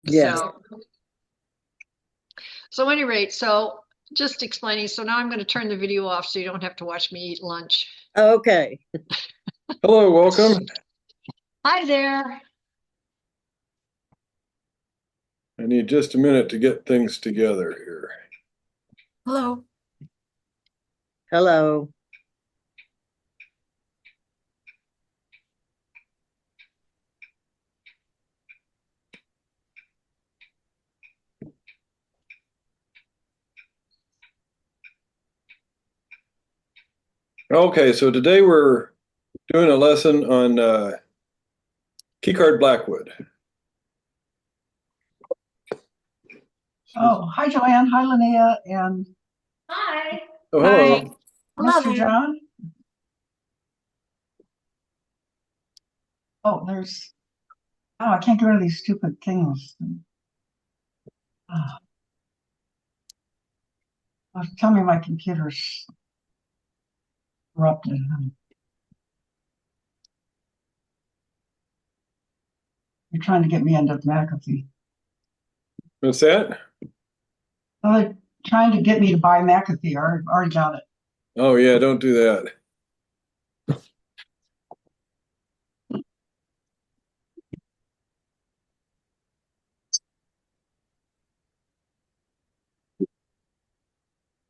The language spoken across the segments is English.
Yes. So at any rate, so just explaining. So now I'm going to turn the video off so you don't have to watch me eat lunch. Okay. Hello, welcome. Hi there. I need just a minute to get things together here. Hello. Hello. Okay, so today we're doing a lesson on Keycard Blackwood. Oh, hi, Joanne. Hi, Linnea. And Hi. Oh, Hi. hello. Mr. John. Oh, I can't get rid of these stupid things. Tell me my computer's corrupted. You're trying to get me into McAfee. What's that? They're trying to get me to buy McAfee. I already got it. Oh, yeah, don't do that.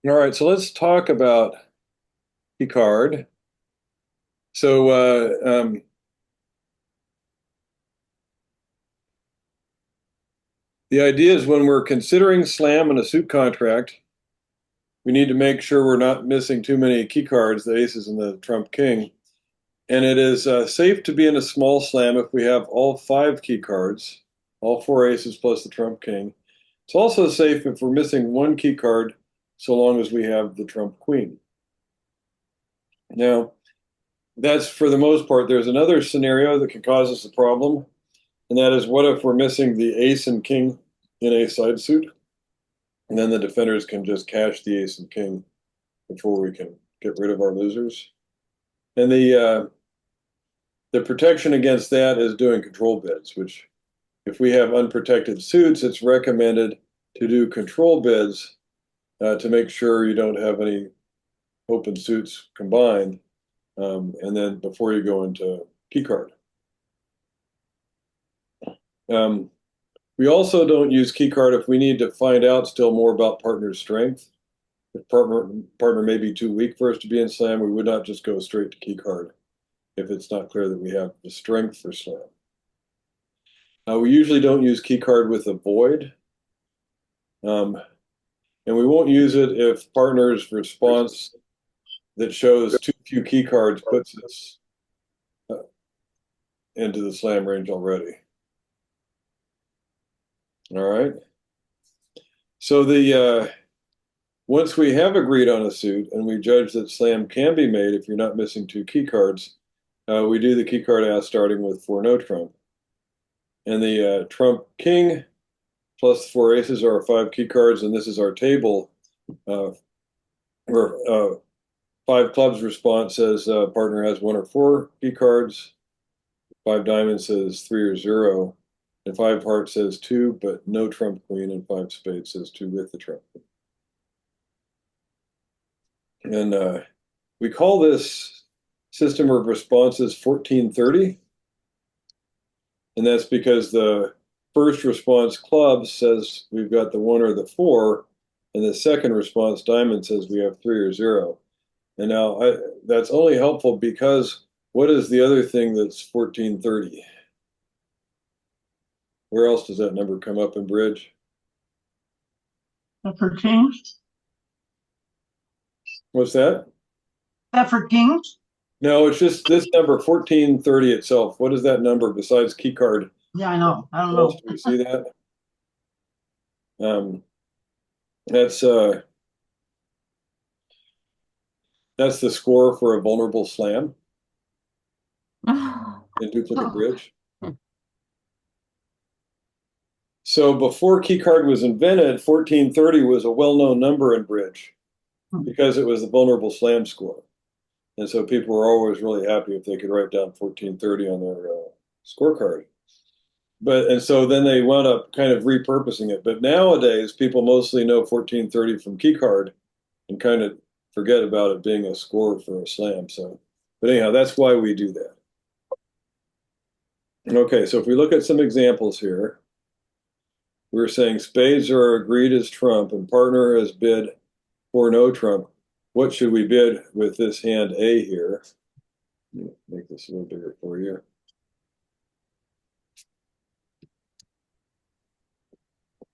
All right, so let's talk about Keycard. So the idea is when we're considering slam in a suit contract, we need to make sure we're not missing too many key cards, the aces and the trump king. And it is safe to be in a small slam if we have all 5 key cards, all 4 aces plus the trump king. It's also safe if we're missing 1 key card, so long as we have the trump queen. Now, that's for the most part. There's another scenario that can cause us a problem, and that is what if we're missing the ace and king in a side suit? And then the defenders can just cash the ace and king before we can get rid of our losers. And the protection against that is doing control bids, which if we have unprotected suits, it's recommended to do control bids to make sure you don't have any open suits combined, and then before you go into key card. We also don't use key card if we need to find out still more about partner's strength. If partner may be too weak for us to be in slam, we would not just go straight to key card if it's not clear that we have the strength for slam. We usually don't use key card with a void. And we won't use it if partner's response that shows too few key cards puts us into the slam range already. All right. So once we have agreed on a suit and we judge that slam can be made if you're not missing 2 key cards, we do the key card ask starting with 4 no trump. And the trump king plus 4 aces are our 5 key cards, and this is our table where 5 clubs response says partner has 1 or 4 key cards, 5 diamonds says 3 or 0, and 5 hearts says 2, but no trump queen, and 5 spades says 2 with the trump. And we call this system of responses 1430, and that's because the first response club says we've got the 1 or the 4, and the second response diamond says we have 3 or 0. And now that's only helpful because what is the other thing that's 1430? Where else does that number come up in bridge? That for kings? What's that? That for kings? No, it's just this number 1430 itself. What is that number besides key card? Yeah, I know. I don't Where else know. do we see that? Um, that's the score for a vulnerable slam in duplicate bridge. So before keycard was invented, 1430 was a well-known number in bridge because it was the vulnerable slam score. And so people were always really happy if they could write down 1430 on their scorecard. and so then they wound up kind of repurposing it. But nowadays, people mostly know 1430 from Keycard and kind of forget about it being a score for a slam. So, but anyhow, that's why we do that. Okay, so if we look at some examples here, we're saying spades are agreed as trump and partner has bid for no trump. What should we bid with this hand A here? Make this a little bigger for you.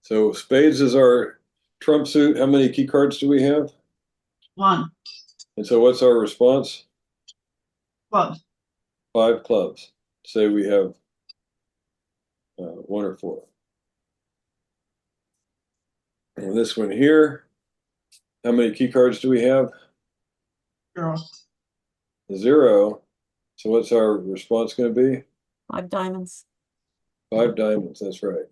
So spades is our trump suit. How many key cards do we have? 1. And so what's our response? Clubs. 5 clubs. Say we have 1 or 4. And this one here, how many key cards do we have? 0. 0. So what's our response going to be? 5 diamonds. 5 diamonds, that's right.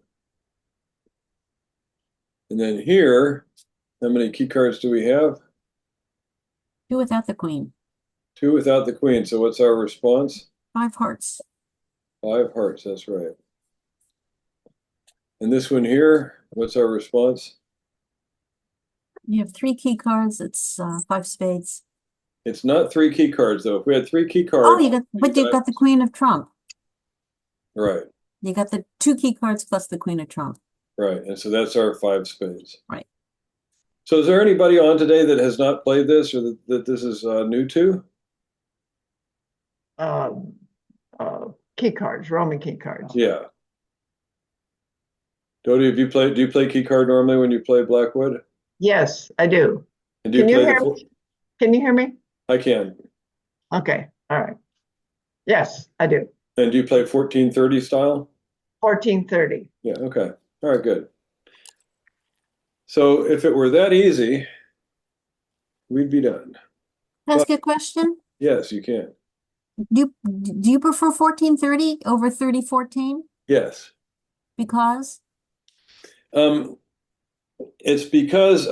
And then here, how many key cards do we have? 2 without the queen. 2 without the queen. So what's our response? 5 hearts. 5 hearts, that's right. And this one here, what's our response? You have 3 key cards. It's 5 spades. It's not 3 key cards though. If we had 3 key cards, Oh, but you've got the queen of trump. right, You got the 2 key cards plus the queen of trump. right. And so that's our 5 spades. Right. So is there anybody on today that has not played this or that this is new to? Key cards, Roman key cards. Yeah. Dodie, do you play key card normally when you play Blackwood? Yes, I do. And do you Can you play hear me? Can you hear me? I can. Okay, all right. Yes, I do. And do you play 1430 style? 1430. Yeah, okay. All right, good. So if it were that easy, we'd be done. Can I ask you a question? Yes, you can. Do you prefer 1430 over 3014? Yes. Because? It's because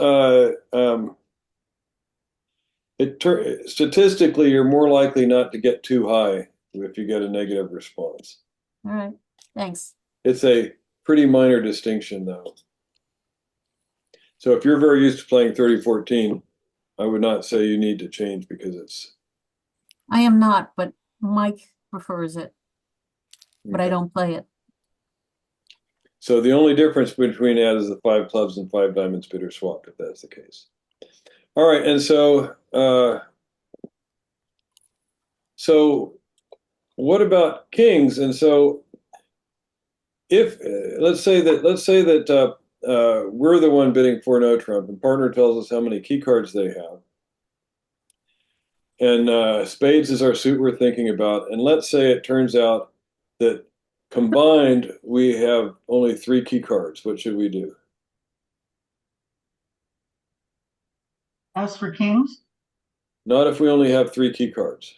statistically, you're more likely not to get too high if you get a negative response. All right, thanks. It's a pretty minor distinction, though. So if you're very used to playing 3014, I would not say you need to change because it's. I am not, but Mike prefers it, but I Okay. don't play it. So the only difference between that is the 5 clubs and 5 diamonds bid or swap, if that's the case. All right, and so what about kings? And so if let's say that we're the one bidding for no trump, and partner tells us how many key cards they have, and spades is our suit we're thinking about, and let's say it turns out that combined we have only 3 key cards. What should we do? As for kings, Not if we only have 3 key cards,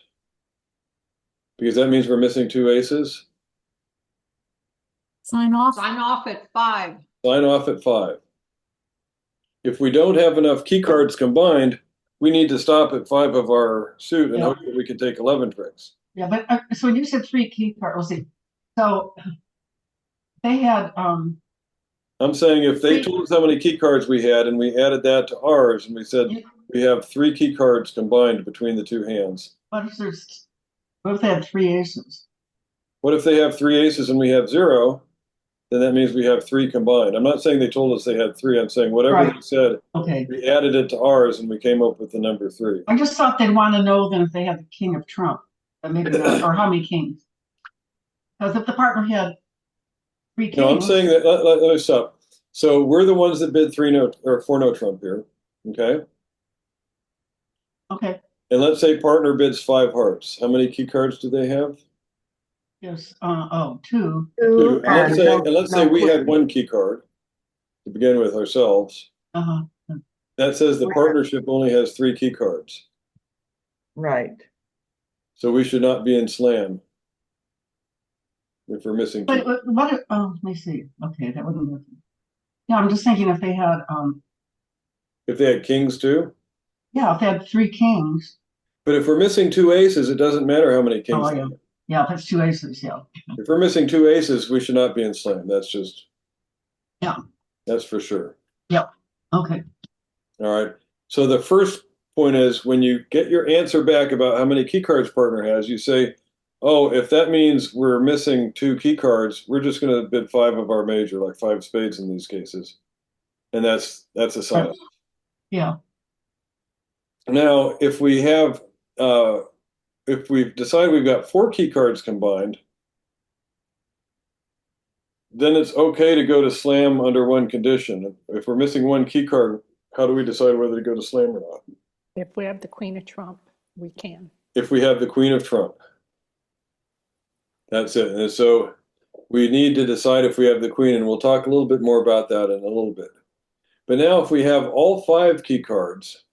because that means we're missing 2 aces. Sign off. Sign off at 5. Sign off at 5. If we don't have enough key cards combined, we need to stop at 5 of our suit and Yeah. hope that we can take 11 tricks. yeah, but so when you said 3 key cards, let's see. So they had I'm saying if they 3. told us how many key cards we had and we added that to ours and we said we have 3 key cards combined between the 2 hands. What if they had 3 aces? What if they have 3 aces and we have 0? Then that means we have 3 combined. I'm not saying they told us they had 3. I'm saying whatever Right. they said, Okay. we added it to ours and we came up with the number 3. I just thought they'd want to know then if they had the king of trump, but maybe not, or how many kings. Because if the partner had 3 kings. No, I'm saying that. Let me stop. So we're the ones that bid 3 no or 4 no trump here, okay? Okay. And let's say partner bids 5 hearts. How many key cards do they have? Yes. 2. 2. And let's say we had queen. 1 key card to begin with ourselves. Uh-huh. That says the Right. partnership only has 3 key cards. Right. So we should not be in slam if we're missing 2. But what if, let me see. Okay, that wouldn't work. Yeah, I'm just thinking if they had If they had kings too. yeah, if they had 3 kings. But if we're missing 2 aces, it doesn't matter how many kings. Oh, they yeah. have. Yeah, if it's two aces, yeah. If we're missing two aces, we should not be in slam. That's just. Yeah. That's for sure. Okay. All right. So the first point is when you get your answer back about how many key cards partner has, you say, oh, if that means we're missing two key cards, we're just going to bid 5 of our major, like 5 spades in these cases. And that's a silence. Yeah. Now, if we've decided we've got 4 key cards combined, then it's okay to go to slam under one condition. If we're missing one key card, how do we decide whether to go to slam or not? If we have the queen of trump, we can. If we have the queen of trump. That's it. And so we need to decide if we have the queen, and we'll talk a little bit more about that in a little bit. But now if we have all 5 key cards,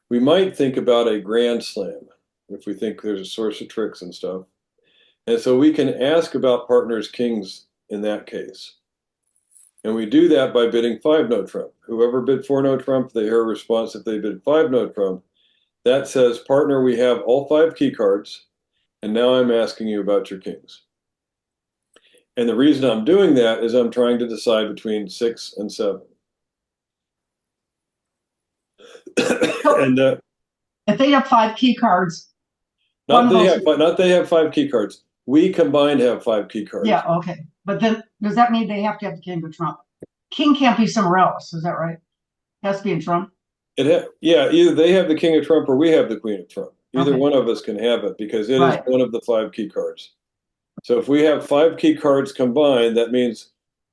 we might think about a grand slam if we think there's a source of tricks and stuff. And so we can ask about partners' kings in that case. And we do that by bidding 5 no trump. Whoever bid 4 no trump, they hear a response if they bid 5 no trump. That says, partner, we have all 5 key cards, and now I'm asking you about your kings. And the reason I'm doing that is I'm trying to decide between 6 and 7. And If they have 5 key cards, not they have 5 key cards. We combined have 5 key cards. yeah, okay. But then does that mean they have to have the king of trump? King can't be somewhere else, is that right? Has to be in trump. Yeah, either they have the king of trump or we have the queen of trump. Either Okay. one of us can have it because it Right. is one of the 5 key cards. So if we have 5 key cards combined, that means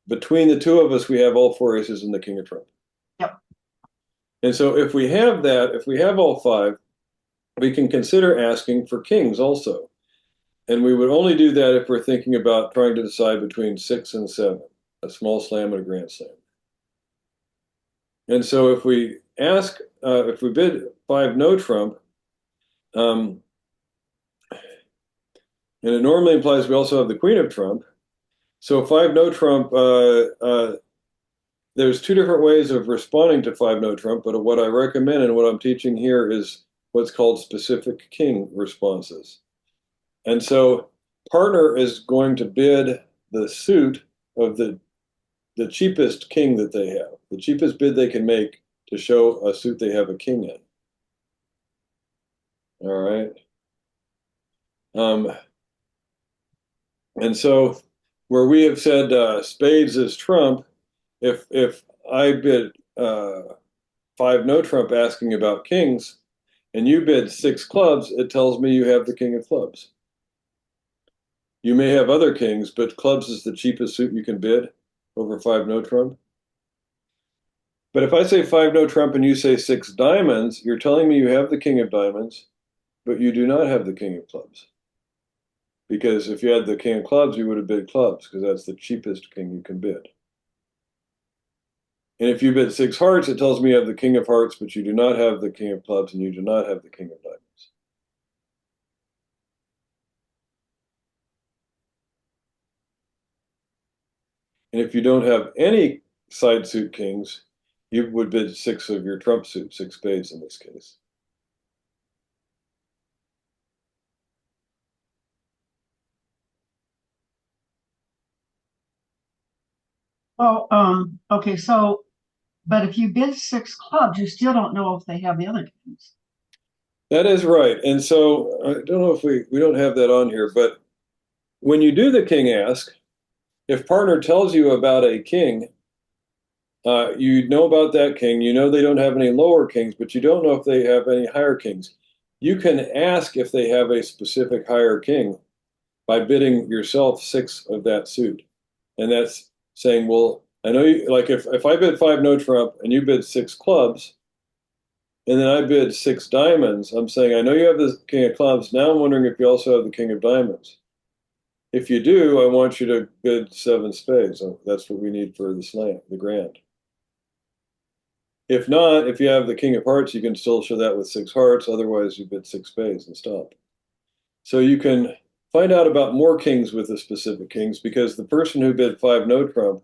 between the two of us, we have all 4 aces and the king of trump. Yep. And so if we have that, if we have all 5, we can consider asking for kings also. And we would only do that if we're thinking about trying to decide between 6 and 7, a small slam and a grand slam. And so if we ask, if we bid 5 no trump, and it normally implies we also have the queen of trump. So 5 no trump, there's 2 different ways of responding to 5 no trump, but what I recommend and what I'm teaching here is what's called specific king responses. And so partner is going to bid the suit of the cheapest king that they have, the cheapest bid they can make to show a suit they have a king in. All right. And so where we have said spades is trump, if I bid 5 no trump asking about kings, and you bid 6 clubs, it tells me you have the king of clubs. You may have other kings, but clubs is the cheapest suit you can bid over 5 no trump. But if I say 5 no trump and you say 6 diamonds, you're telling me you have the king of diamonds, but you do not have the king of clubs. Because if you had the king of clubs, you would have bid clubs, because that's the cheapest king you can bid. And if you bid 6 hearts, it tells me you have the king of hearts, but you do not have the king of clubs, and you do not have the king of diamonds. And if you don't have any side suit kings, you would bid 6 of your trump suit, 6 spades in this case. Well, okay, so, but if you bid 6 clubs, you still don't know if they have the other kings. That is right. And so I don't know if we don't have that on here, but when you do the king ask, if partner tells you about a king, you know about that king, you know they don't have any lower kings, but you don't know if they have any higher kings. You can ask if they have a specific higher king by bidding yourself 6 of that suit. And that's saying, well, I know you, like if I bid 5 no trump and you bid 6 clubs, and then I bid 6 diamonds, I'm saying, I know you have the king of clubs. Now I'm wondering if you also have the king of diamonds. If you do, I want you to bid 7 spades. That's what we need for the slam, the grand. If not, if you have the king of hearts, you can still show that with 6 hearts. Otherwise, you bid 6 spades and stop. So you can find out about more kings with the specific kings, because the person who bid 5 no trump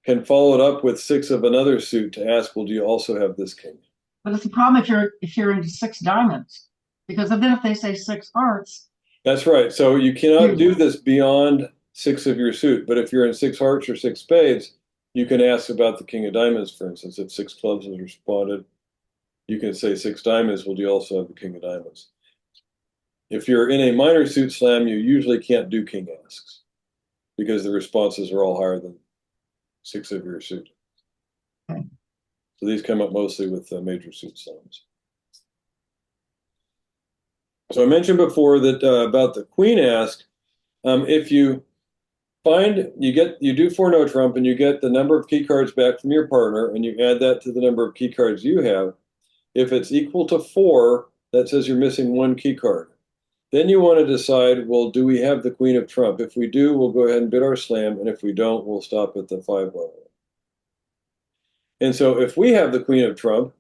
can follow it up with 6 of another suit to ask, well, do you also have this king? But it's a problem if you're into 6 diamonds, because then if they say 6 hearts, That's right. So you cannot do this beyond 6 of your suit. But if you're in 6 hearts or 6 spades, you can ask about the king of diamonds, for instance. If 6 clubs is responded, you can say 6 diamonds. Well, do you also have the king of diamonds? If you're in a minor suit slam, you usually can't do king asks because the responses are all higher than 6 of your suit. Okay. So these come up mostly with major suit slams. So I mentioned before that about the queen ask, if you you do 4-no trump and you get the number of key cards back from your partner and you add that to the number of key cards you have. If it's equal to 4, that says you're missing 1 key card. Then you want to decide, well, do we have the queen of trump? If we do, we'll go ahead and bid our slam, and if we don't, we'll stop at the 5 level. And so if we have the queen of trump,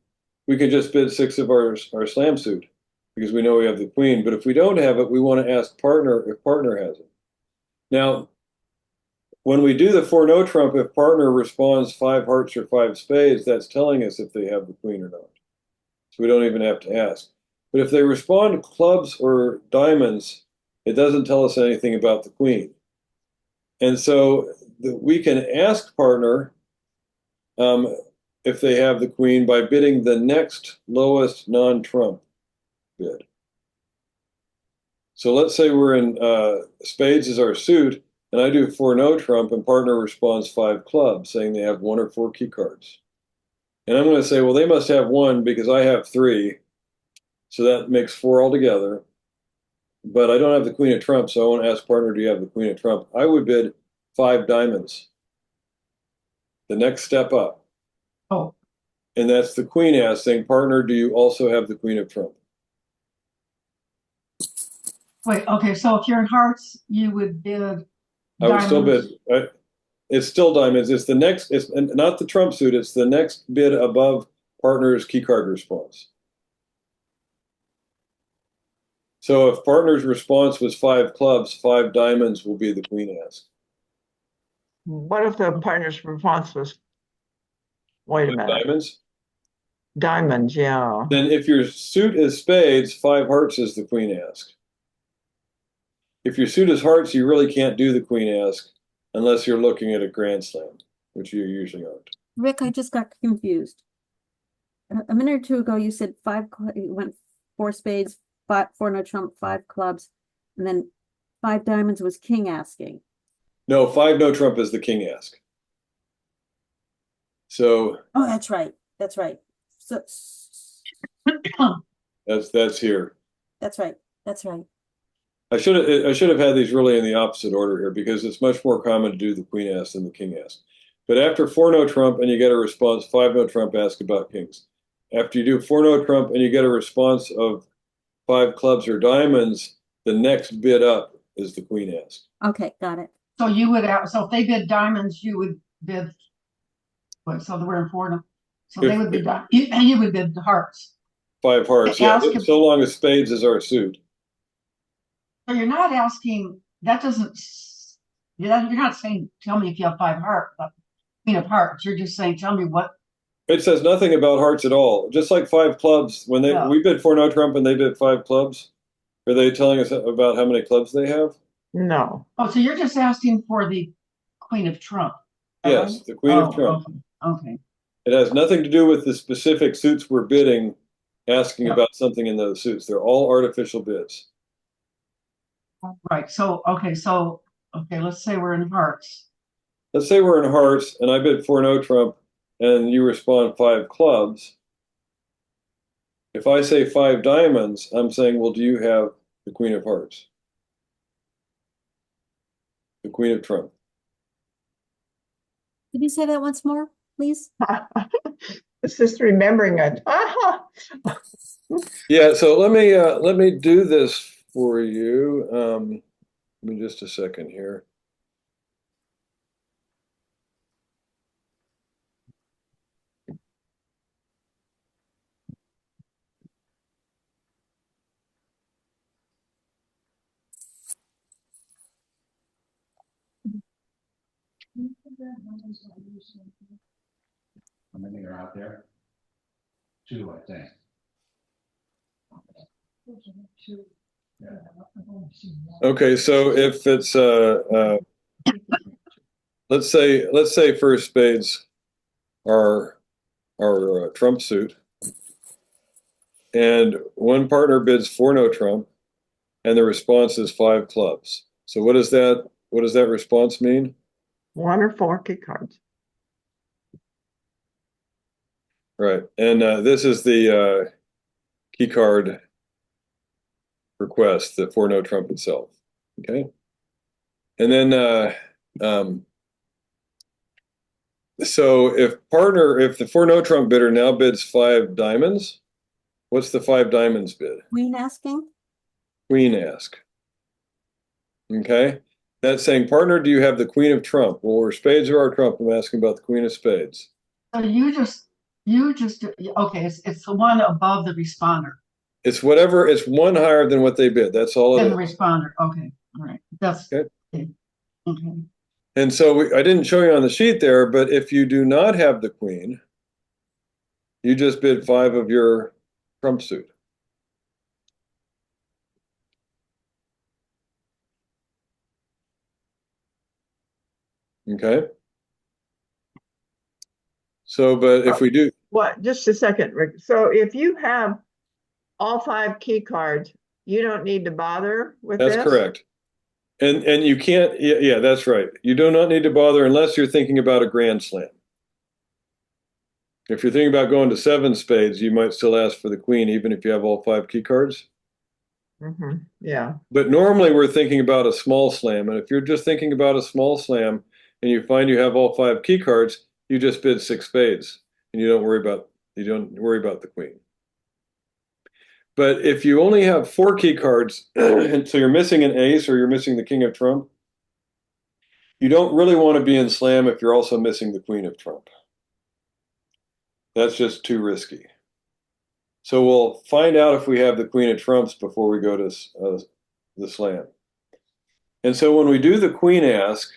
we can just bid 6 of our slam suit because we know we have the queen. But if we don't have it, we want to ask partner if partner has it. Now, when we do the 4-no trump, if partner responds 5 hearts or 5 spades, that's telling us if they have the queen or not. So we don't even have to ask. But if they respond clubs or diamonds, it doesn't tell us anything about the queen. And so we can ask partner if they have the queen by bidding the next lowest non-trump bid. So let's say we're in spades is our suit, and I do 4-no trump, and partner responds 5 clubs, saying they have 1 or 4 key cards. And I'm going to say, well, they must have 1 because I have 3. So that makes 4 altogether. But I don't have the queen of trump, so I want to ask partner, do you have the queen of trump? I would bid 5 diamonds. The next step up. Oh, And that's the queen ask, saying, partner, do you also have the queen of trump? wait, okay, so if you're in hearts, you would bid I would still diamonds. bid. It's still diamonds. It's the next, it's not the trump suit, it's the next bid above partner's key card response. So if partner's response was 5 clubs, 5 diamonds will be the queen ask. What if the partner's response was, wait a 5 minute, diamonds? diamonds, yeah. Then if your suit is spades, 5 hearts is the queen ask. If your suit is hearts, you really can't do the queen ask unless you're looking at a grand slam, which you usually aren't. Rick, I just got confused. A minute or two ago, you said you went 4 spades, 4-no trump, 5 clubs, and then 5 diamonds was king asking. No, 5-no trump is the king ask. So Oh, that's right. That's right. So that's here. that's right. That's right. I should have had these really in the opposite order here because it's much more common to do the queen ask than the king ask. But after 4-no trump and you get a response, 5-no trump, ask about kings. After you do 4-no trump and you get a response of 5 clubs or diamonds, the next bid up is the queen ask. Okay, got it. So you would have, so if they bid diamonds, you would bid, what, so we're in 4-no. So they would bid, you would bid the hearts. 5 hearts, yeah. Ask if- So long as spades is our suit. So you're not asking, that doesn't, you're not saying, tell me if you have 5 hearts, queen of hearts. You're just saying, tell me what. It says nothing about hearts at all. Just like 5 clubs, when we bid 4-no trump and they bid 5 clubs, are they telling us about how many clubs they have? No. Oh, so you're just asking for the queen of trump. Yes, Right? the queen of trump. Okay. It has nothing to do with the specific suits we're bidding, asking Yeah. about something in those suits. They're all artificial bids. Right. So, okay, let's say we're in hearts. Let's say we're in hearts and I bid 4-no trump and you respond 5 clubs. If I say 5 diamonds, I'm saying, well, do you have the queen of hearts? The queen of trump. Could you say that once more, please? It's just remembering it. Yeah, so let me do this for you. Give me just a second here. How many are out there? 2, I think. Okay, so if it's let's say first spades are trump suit, and one partner bids for no trump, and the response is five clubs. So what does that response mean? 1 or 4 key cards. Right, and this is the key card request, the for no trump itself. Okay, and then so if the for no trump bidder now bids 5 diamonds, what's the 5 diamonds bid? Queen asking? Queen ask. Okay, that's saying, partner, do you have the queen of trump? Well, where spades are our trump, I'm asking about the queen of spades. So okay, it's the one above the responder. It's whatever, it's one higher than what they bid. That's all it Then the is. responder, okay, all right, that's, Okay. okay. And so I didn't show you on the sheet there, but if you do not have the queen, you just bid 5 of your trump suit. Okay. So, but if we do, What? Just a second, Rick. So if you have all 5 key cards, you don't need to bother with that's this? correct. And you can't, yeah, that's right. You do not need to bother unless you're thinking about a grand slam. If you're thinking about going to 7 spades, you might still ask for the queen, even if you have all 5 key cards. Yeah. But normally we're thinking about a small slam. And if you're just thinking about a small slam and you find you have all 5 key cards, you just bid 6 spades and you don't worry about the queen. But if you only have 4 key cards, and so you're missing an ace or you're missing the king of trump, you don't really want to be in slam if you're also missing the queen of trump. That's just too risky. So we'll find out if we have the queen of trumps before we go to the slam. And so when we do the queen ask,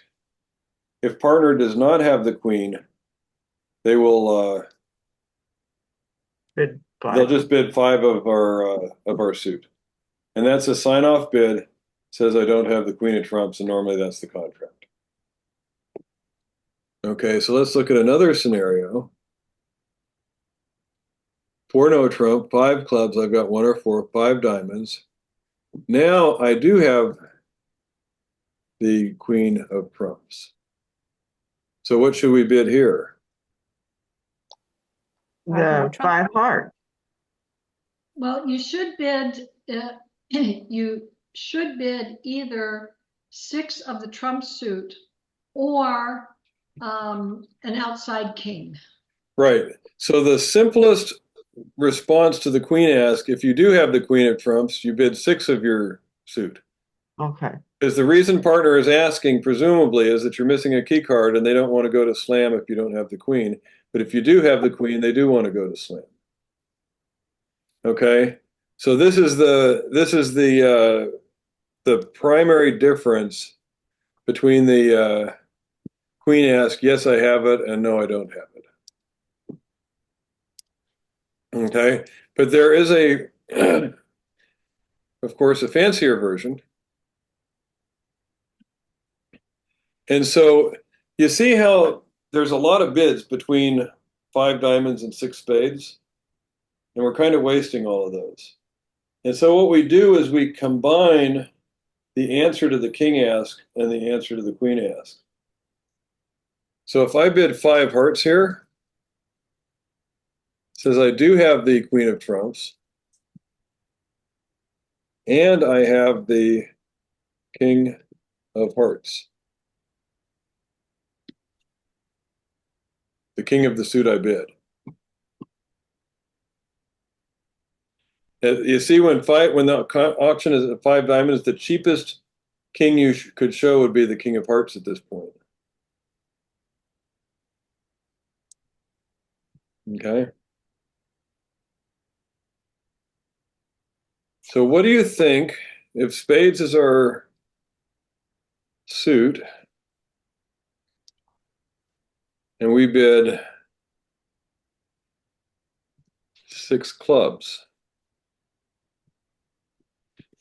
if partner does not have the queen, they will Bid 5. they'll just bid 5 of our suit, and that's a sign off bid. It says I don't have the queen of trumps, and normally that's the contract. Okay, so let's look at another scenario. For no trump, 5 clubs. I've got 1 or 4, 5 diamonds. Now I do have the queen of trumps. So what should we bid here? The Trump. 5 hearts. Well, you should bid either 6 of the trump suit or an outside king. Right. So the simplest response to the queen ask, if you do have the queen of trumps, you bid 6 of your suit. Okay. Because the reason partner is asking, presumably, is that you're missing a key card and they don't want to go to slam if you don't have the queen. But if you do have the queen, they do want to go to slam. Okay. So this is the primary difference between the queen ask, yes, I have it, and no, I don't have it. Okay. But there is of course, a fancier version. And so you see how there's a lot of bids between 5 diamonds and 6 spades, and we're kind of wasting all of those. And so what we do is we combine the answer to the king ask and the answer to the queen ask. So if I bid 5 hearts here, it says I do have the queen of trumps, and I have the king of hearts. The king of the suit I bid. You see, when the auction is at 5 diamonds, the cheapest king you could show would be the king of hearts at this point. Okay. So what do you think if spades is our suit and we bid 6 clubs?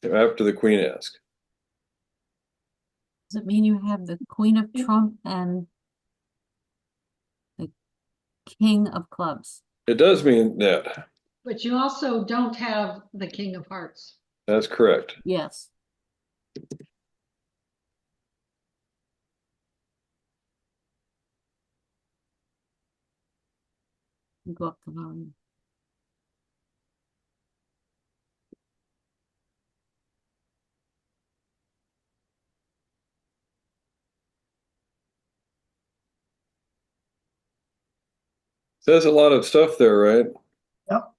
after the queen asks. Does it mean you have the queen of trump and the king of clubs? It does mean that. But you also don't have the king of hearts. That's correct. Yes. Go up the volume. Says a lot of stuff there, right? Yep.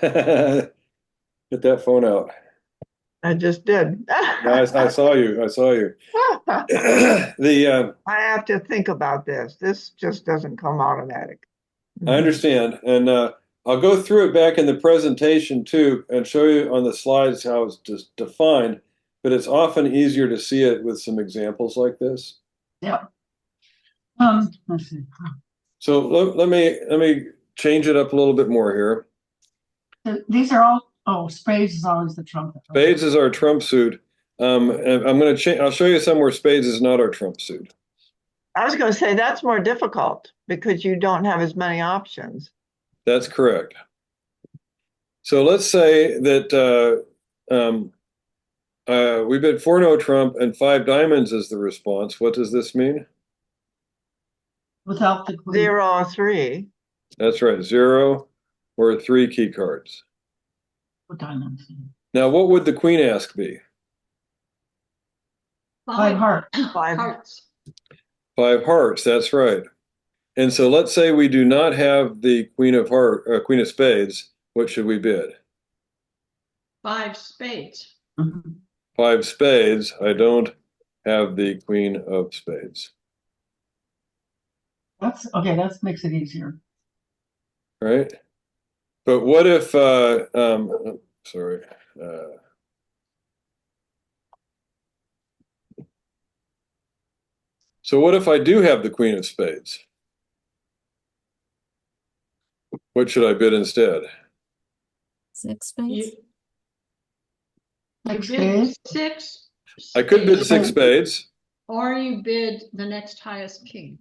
Get that phone out. I just did. I saw you. I saw you. The I have to think about this. This just doesn't come automatic. I understand, and I'll go through it back in the presentation too, and show you on the slides how it's just defined. But it's often easier to see it with some examples like this. Yep. Let's see. So let me change it up a little bit more here. These are all, oh, spades is always the trumpet. right? Spades is our trump suit. And I'm going to change. I'll show you some where spades is not our trump suit. I was going to say that's more difficult because you don't have as many options. That's correct. So let's say that we bid 4 no trump and 5 diamonds is the response. What does this mean? Without the queen. 0 or 3. That's right, 0 or 3 key cards. What diamonds? Now, what would the queen ask be? 5 heart. 5. Hearts. 5 hearts. That's right. And so let's say we do not have the queen of spades. What should we bid? 5 spades. Mhm. 5 spades. I don't have the queen of spades. That's okay. That makes it easier. Right? But what if, sorry. So what if I do have the queen of spades? What should I bid instead? 6 spades? You Like bid spades. 6. I could bid spades, 6 spades. Or you bid the next highest king.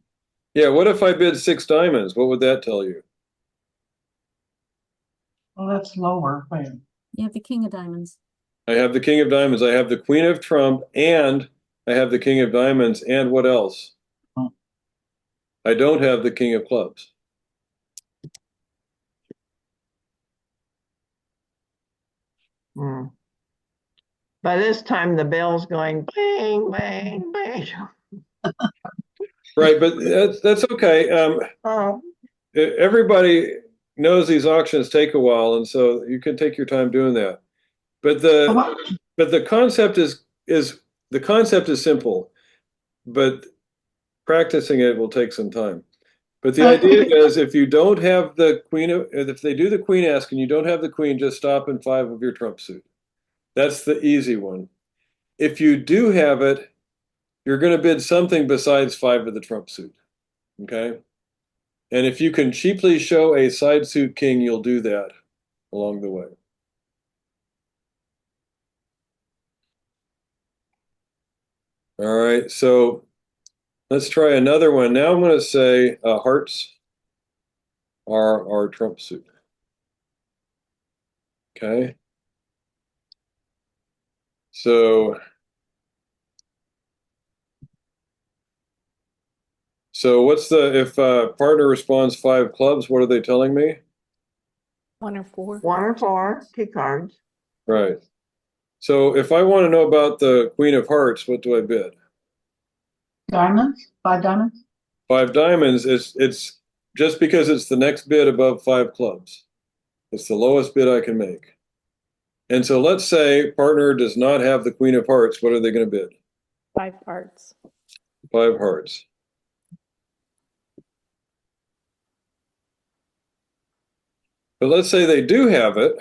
Yeah, what if I bid 6 diamonds? What would that tell you? Well, that's lower. Wait. You have the king of diamonds. I have the king of diamonds. I have the queen of trump, and I have the king of diamonds. And what else? Oh. I don't have the king of clubs. Hmm. By this time, the bell's going bang, bang, bang. Right, but that's okay. Oh, Everybody knows these auctions take a while, and so you can take your time doing that. But the concept is the concept is simple, but practicing it will take some time. But the idea is if you don't have the queen if they do the queen ask and you don't have the queen, just stop in 5 of your trump suit. That's the easy one. If you do have it, you're going to bid something besides 5 of the trump suit. Okay? And if you can cheaply show a side suit king, you'll do that along the way. All right, so let's try another one. Now I'm going to say hearts are our trump suit. Okay. So what's if partner responds 5 clubs, what are they telling me? 1 or 4. 1 or 4 key cards. Right. So if I want to know about the queen of hearts, what do I bid? Diamonds? 5 diamonds? 5 diamonds. It's just because it's the next bid above 5 clubs. It's the lowest bid I can make. And so let's say partner does not have the queen of hearts. What are they going to bid? 5 hearts. 5 hearts. But let's say they do have it.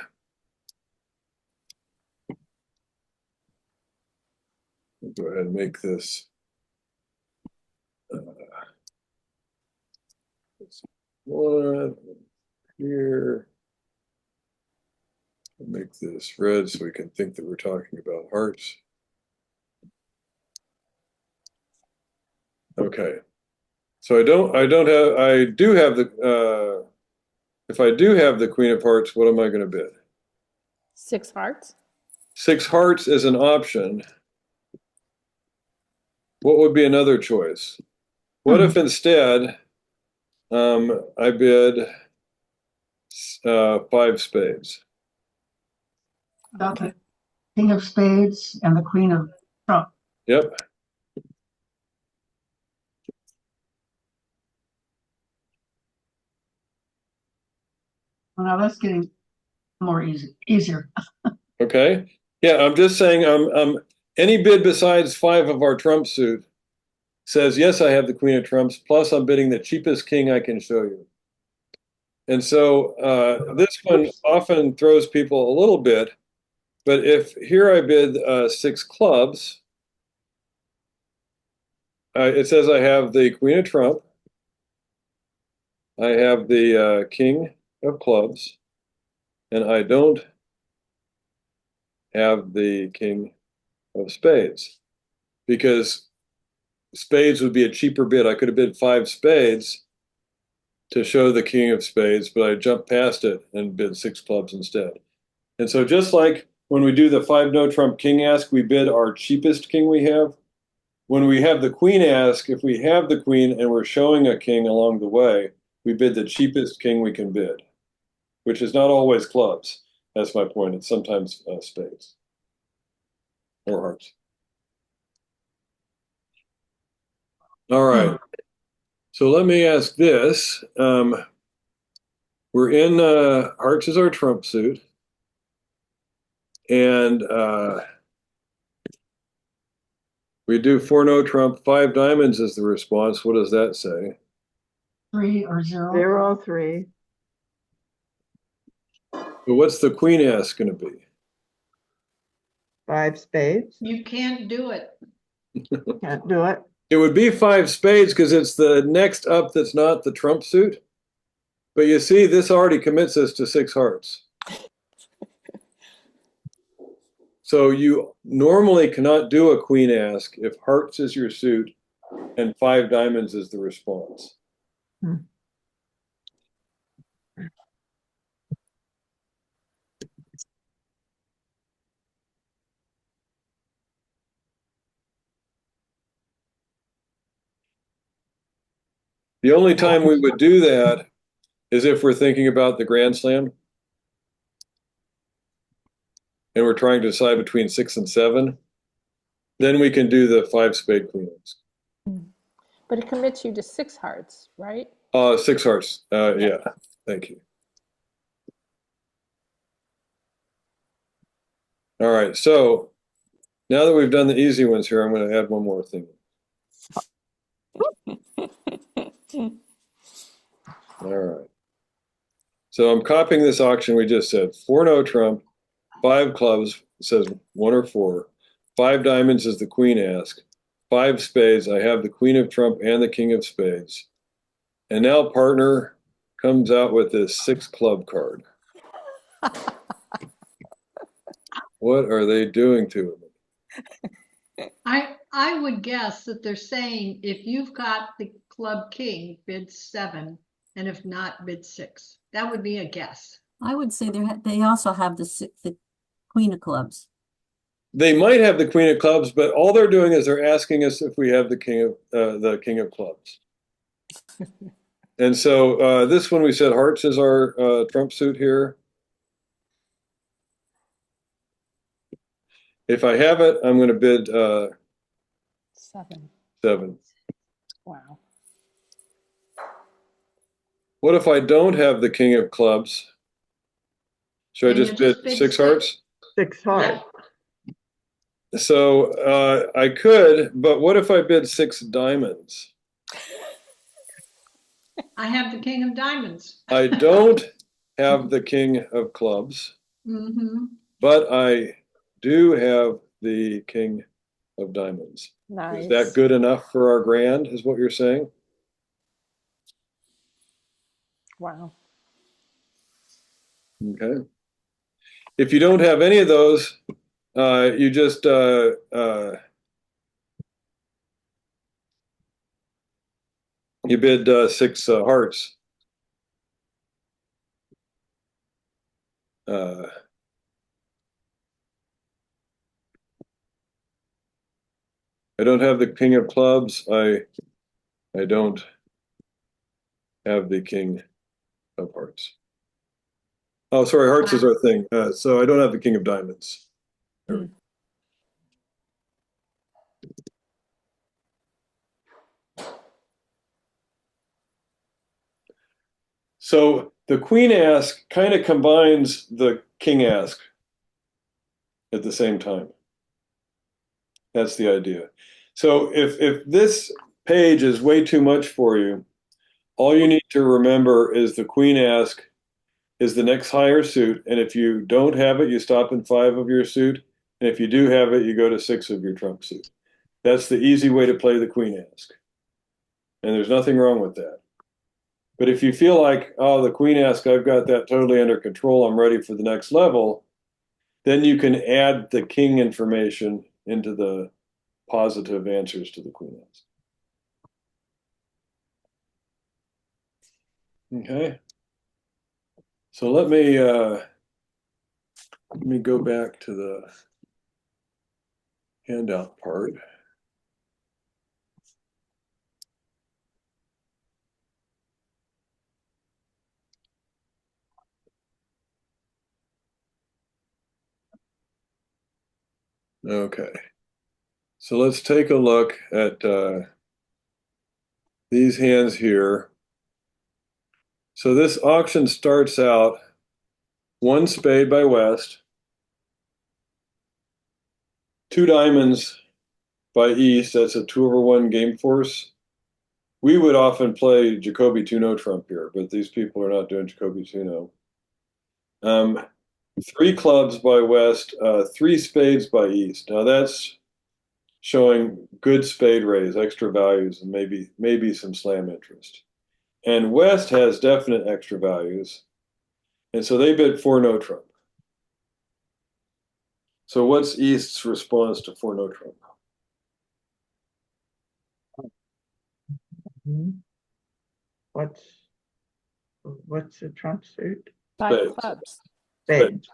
I'll go ahead and make this. One here. Make this red so we can think that we're talking about hearts. Okay. So I do have the, if I do have the Queen of Hearts, what am I going to bid? 6 hearts. 6 hearts is an option. What would be another choice? What if instead I bid 5 spades? Okay. King of spades and the queen of trump. Yep. Well, now that's getting more easier. Okay. Yeah, I'm just saying any bid besides 5 of our trump suit says, yes, I have the Queen of Trumps, plus I'm bidding the cheapest king I can show you. And so this one often throws people a little bit, but if here I bid 6 clubs, it says I have the Queen of Trump, I have the King of Clubs, and I don't have the King of Spades, because spades would be a cheaper bid. I could have bid 5 spades to show the King of Spades, but I jumped past it and bid 6 clubs instead. And so just like when we do the 5 no trump king ask, we bid our cheapest king we have. When we have the queen ask, if we have the queen and we're showing a king along the way, we bid the cheapest king we can bid, which is not always clubs. That's my point. It's sometimes spades or hearts. All right. So let me ask this. We're in hearts is our trump suit. And we do 4 no trump, 5 diamonds is the response. What does that say? 3 or 0. 0, 3. But what's the queen ask going to be? 5 spades. You can't do it. Can't do it. It would be 5 spades because it's the next up that's not the trump suit. But you see, this already commits us to 6 hearts. So you normally cannot do a queen ask if hearts is your suit and 5 diamonds is the response. The only time we would do that is if we're thinking about the Grand Slam and we're trying to decide between 6 and 7. Then we can do the 5 spade queen ask. But it commits you to 6 hearts, right? 6 hearts. Yeah, thank you. All right, so now that we've done the easy ones here, I'm going to add one more thing. All right. So I'm copying this auction we just said. 4 no trump, 5 clubs, it says 1 or 4. 5 diamonds is the queen ask. 5 spades, I have the Queen of Trump and the King of Spades. And now partner comes out with this 6 club card. What are they doing to him? I would guess that they're saying if you've got the club king, bid 7, and if not, bid 6. That would be a guess. I would say they also have the Queen of Clubs. They might have the Queen of Clubs, but all they're doing is they're asking us if we have the King of Clubs. And so this one we said hearts is our trump suit here. If I have it, I'm going to bid 7. 7. Wow. What if I don't have the King of Clubs? Should I Then just you bid just bid 6 6. hearts? 6 hearts. So I could, but what if I bid 6 diamonds? I have the king of diamonds. I don't have the King of Clubs, but I do have the King of Diamonds. Nice. Is that good enough for our grand, is what you're saying? Wow. Okay. If you don't have any of those, you just you bid 6 hearts. I don't have the king of clubs. I don't have the king of hearts. Oh, sorry, hearts is our thing. So I don't have the king of diamonds. Hmm. So the queen ask kind of combines the king ask at the same time. That's the idea. So if this page is way too much for you, all you need to remember is the queen ask is the next higher suit, and if you don't have it, you stop in 5 of your suit, and if you do have it, you go to 6 of your trump suit. That's the easy way to play the queen ask, and there's nothing wrong with that. But if you feel like, oh, the queen ask, I've got that totally under control, I'm ready for the next level, then you can add the king information into the positive answers to the queen ask. Okay. So let me go back to the handout part. Okay. So let's take a look at these hands here. So this auction starts out 1 spade by West, 2 diamonds by East. That's a 2/1 game force. We would often play Jacoby 2-no trump here, but these people are not doing Jacoby 2-no. 3 clubs by West, 3 spades by East. Now that's showing good spade raise, extra values, and maybe some slam interest. And West has definite extra values, and so they bid 4-no trump. So what's East's response to 4-no trump? What's the trump suit? 5 Spades. clubs. Spades.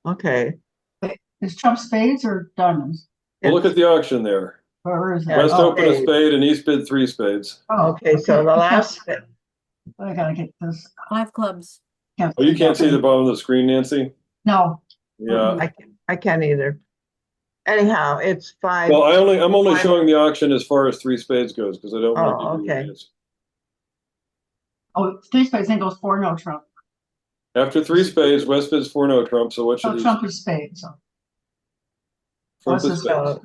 Okay. Is trump spades or diamonds? Well, look at the auction there. Or is Yeah. that? West Oh, opened a spade. spade and East bid 3 spades. Oh, Okay, so the last, I gotta get this. 5 clubs. Oh, you can't see the bottom of the screen, Nancy? No. Yeah. I can't either. Anyhow, it's 5. Well, I'm only Five. showing the auction as far as 3 spades goes because I don't want to Oh, give you an okay. answer. Oh, 3 spades, then goes 4-no trump. After 3 spades, West bids 4-no trump. So what should So East? trump is spades. So Trump is West is spades. So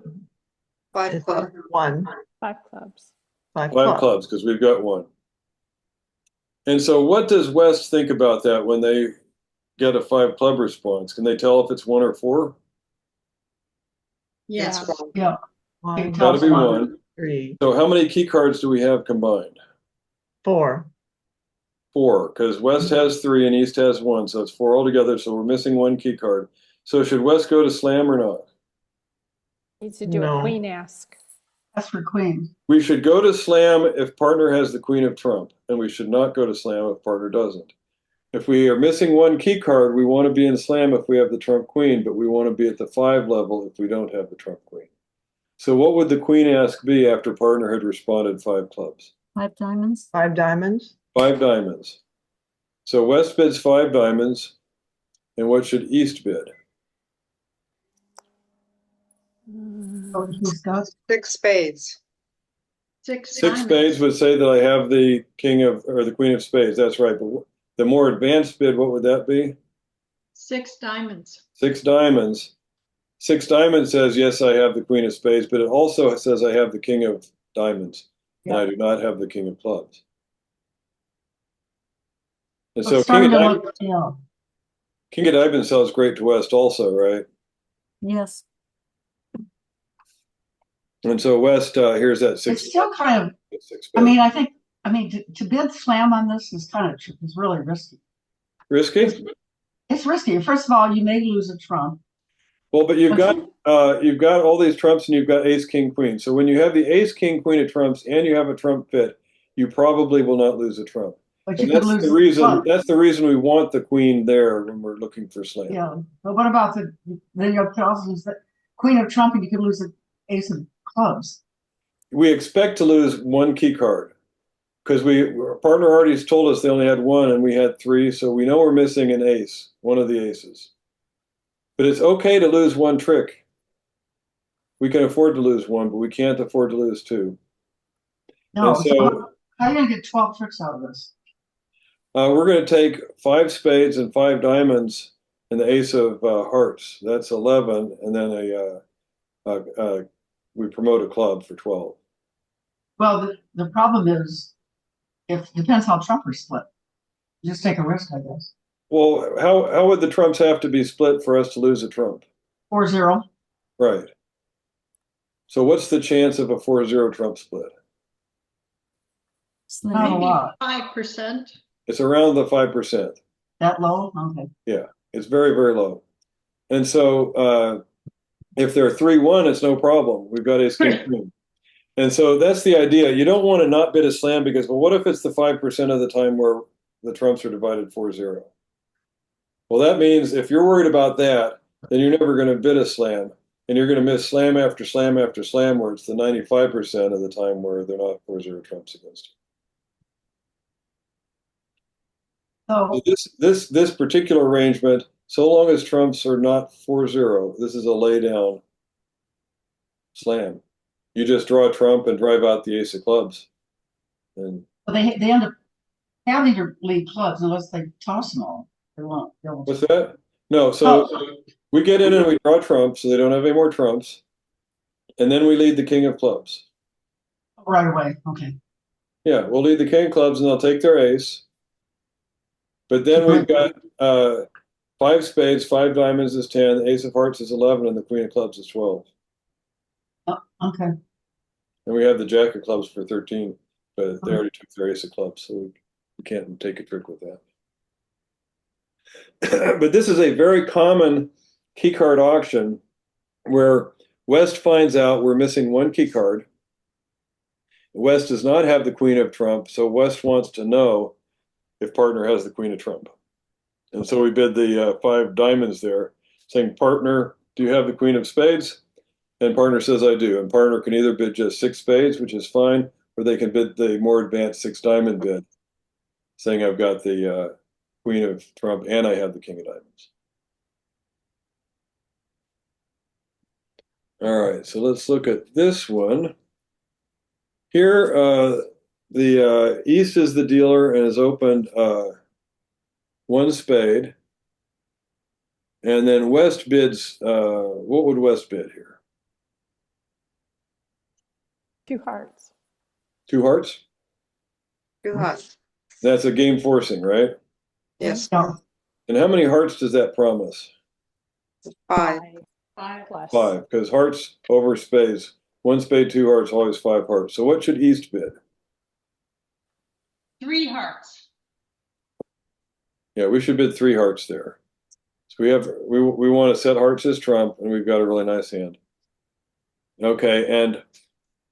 5 it's clubs. 1, 5 clubs. 5 5 clubs because we've got 1. And so what does West think about that when they get a 5 club response? Can they tell if it's 1 or 4? Yes. Yeah. One, Gotta be 1. 3, So how many key cards do we have combined? 4. 4, because West has 3 and East has 1, so it's 4 altogether. So we're missing 1 key card. So should West go to slam or not? Needs to do No. a queen ask. That's for queen. We should go to slam if partner has the queen of trump, and we should not go to slam if partner doesn't. If we are missing 1 key card, we want to be in slam if we have the trump queen, but we want to be at the 5 level if we don't have the trump queen. So what would the queen ask be after partner had responded 5 clubs? 5 diamonds. 5 diamonds. 5 diamonds. So West bids 5 diamonds, and what should East bid? So he's got 6 spades. 6 6 spades would say that I have the king of, or the queen of spades. That's right. But the more advanced bid, what would that be? 6 diamonds. 6 diamonds. 6 diamonds says, yes, I have the queen of spades, but it also says I have the king of diamonds, and I do not have the king of clubs. And so it's starting to look, yeah. king of diamonds sounds great to West also, right? Yes. And so West, here's that 6. It's still kind of, 6 I mean, to bid slam on this is kind of, is really risky. risky. It's risky. First of all, you may lose a trump. Well, but you've got all these trumps and you've got ace, king, queen. So when you have the ace, king, queen of trumps and you have a trump fit, you probably will not lose a trump. But you And could that's lose the reason. club. That's the reason we want the queen there when we're looking for slam. Yeah, but what about then you could also lose the queen of trump and you could lose the ace of clubs. We expect to lose one key card because our partner already told us they only had one and we had three, so we know we're missing an ace, one of the aces. But it's okay to lose one trick. We can afford to lose one, but we can't afford to lose two. No, And so so how are you gonna get 12 tricks out of this? we're going to take 5 spades and 5 diamonds and the ace of hearts. That's 11, and then we promote a club for 12. Well, the problem is, depends how trump are split. You just take a risk, I guess. Well, how would the trumps have to be split for us to lose a trump? 4-0. Right. So what's the chance of a 4-0 trump split? Slim. Not a Maybe lot. 5%. It's around the 5%. That low? Okay. Yeah, it's very, very low. And so if they're 3-1, it's no problem. We've got ace king queen. And so that's the idea. You don't want to not bid a slam because, well, what if it's the 5% of the time where the trumps are divided 4-0? Well, that means if you're worried about that, then you're never going to bid a slam. And you're going to miss slam after slam after slam where it's the 95% of the time where they're not 4-0 trumps against you. So So this particular arrangement, so long as trumps are not 4-0, this is a lay down slam. You just draw a trump and drive out the ace of clubs. And they end up having to lead clubs unless they toss them all. They won't. what's that? No, so we get in and we draw trumps, so they don't have any more trumps. And then we lead the king of clubs. Right away. Okay. Yeah, we'll lead the king of clubs and they'll take their ace. But then we've got 5 spades, 5 diamonds is 10, the ace of hearts is 11, and the queen of clubs is 12. Okay. And we have the jack of clubs for 13, but they already took their ace of clubs, so we can't take a trick with that. But this is a very common key card auction where West finds out we're missing one key card. West does not have the queen of trump, so West wants to know if partner has the queen of trump. And so we bid the 5 diamonds there, saying, partner, do you have the queen of spades? And partner says, I do. And partner can either bid just 6 spades, which is fine, or they can bid the more advanced 6 diamond bid, saying I've got the queen of trump and I have the king of diamonds. All right, so let's look at this one. Here, the East is the dealer and has opened 1 spade. And then West bids, what would West bid here? 2 hearts. 2 hearts? 2 hearts. That's a game forcing, right? Yes. No. And how many hearts does that promise? 5. 5. Plus. 5, because hearts over spades. 1 spade, 2 hearts, always 5 hearts. So what should East bid? 3 hearts. Yeah, we should bid 3 hearts there. So we want to set hearts as trump, and we've got a really nice hand. Okay, and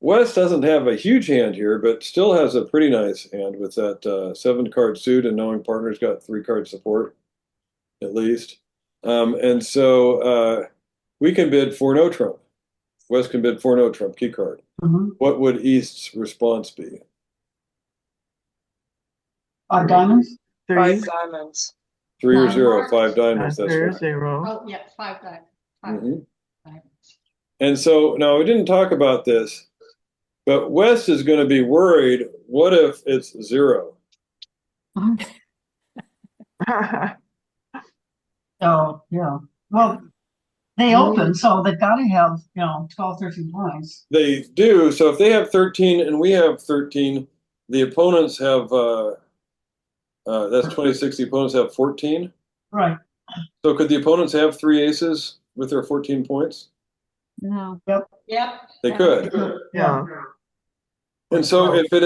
West doesn't have a huge hand here, but still has a pretty nice hand with that 7-card suit and knowing partner's got 3-card support, at least. And so we can bid for no trump. West can bid for no trump, key card. What would East's response be? 5 diamonds? 5 diamonds. 3 or Nine 0, hearts. 5 diamonds, that's After right. 0. Oh, yeah, 5 diamonds. 5 Mhm. diamonds. And so now we didn't talk about this, but West is going to be worried. What if it's 0? So, yeah. Well, they open, so they've got to have, 12, 13 points. They do. So if they have 13 and we have 13, the opponents have, that's 26. The opponents have 14. Right. So could the opponents have 3 aces with their 14 points? No. Yep. They could. Yeah. And so if it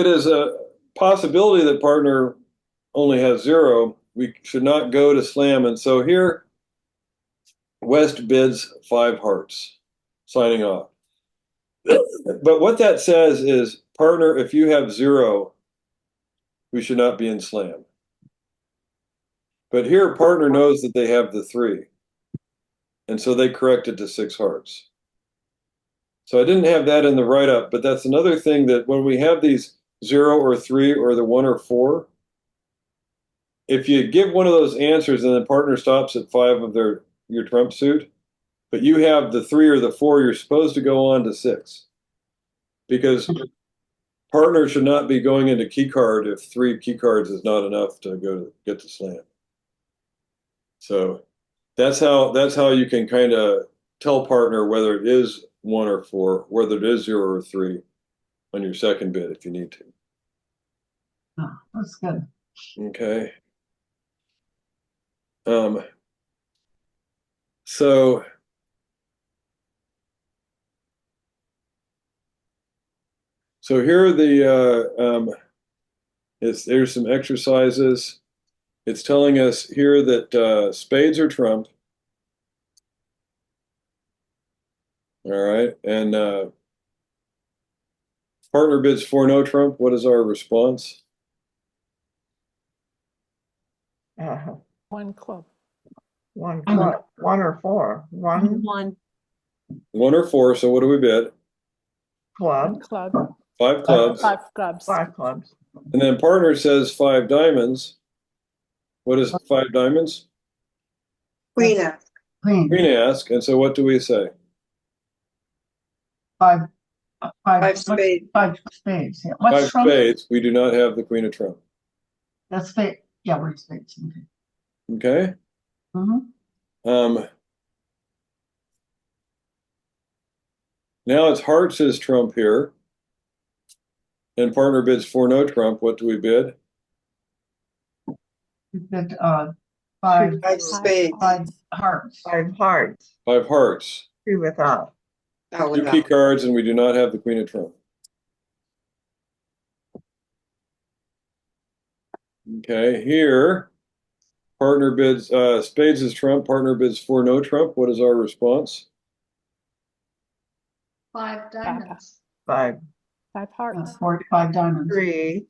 is a possibility that partner only has 0, we should not go to slam. And so here, West bids 5 hearts, signing off. But what that says is, partner, if you have 0, we should not be in slam. But here, partner knows that they have the 3. And so they correct it to 6 hearts. So I didn't have that in the write-up, but that's another thing that when we have these 0 or 3 or the 1 or 4, if you give one of those answers and then partner stops at 5 of your trump suit, but you have the 3 or the 4, you're supposed to go on to 6. Because partner should not be going into key card if 3 key cards is not enough to get to slam. So that's how you can kind of tell partner whether it is 1 or 4, whether it is 0 or 3 on your second bid if you need to. Oh, that's good. Okay. So here are the there's some exercises. It's telling us here that spades are trump. All right, and partner bids 4 no trump. What is our response? One club. One club, 1 or 4, 1 1. 1 or 4. So what do we bid? One club, club. 5 clubs. 5 clubs. 5 clubs. And then partner says 5 diamonds. What is 5 diamonds? Queen X. Queen. Queen ask. And so what do we say? 5 spades. 5 spades. Yeah. What's 5 trump? spades. We do not have the queen of trump. That's spade. Yeah, we're spades. Okay. Okay. Mm-hmm. Now it's hearts is trump here. And partner bids 4 no trump. What do we bid? We did 5 spades. 5 hearts. 5 hearts, 5 hearts. 3 without. Oh, 2 key cards, and we do not have the queen of trump. Okay, here, partner bids, spades is trump, partner bids 4 no trump. What is our response? 5 diamonds. 5, 5 hearts. 5 diamonds. 3,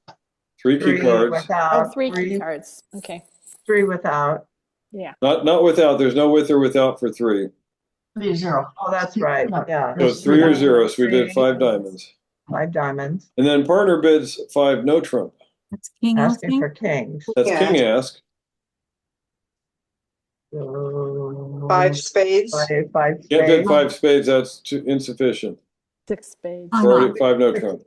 3 key 3 cards. without. Oh, 3 key cards. Okay. 3 without. Yeah. Not without. There's no with or without for 3. 3 0. Oh, that's right. Yeah. So it's 3 or 0. So we bid 5 diamonds. 5 diamonds. And then partner bids 5 no trump. That's king Asking asking. for kings. That's Yeah. king ask. 5 spades. 5 Can't bid spades. 5 spades. That's insufficient. 6 spades. I We're already know. at 5 no trump.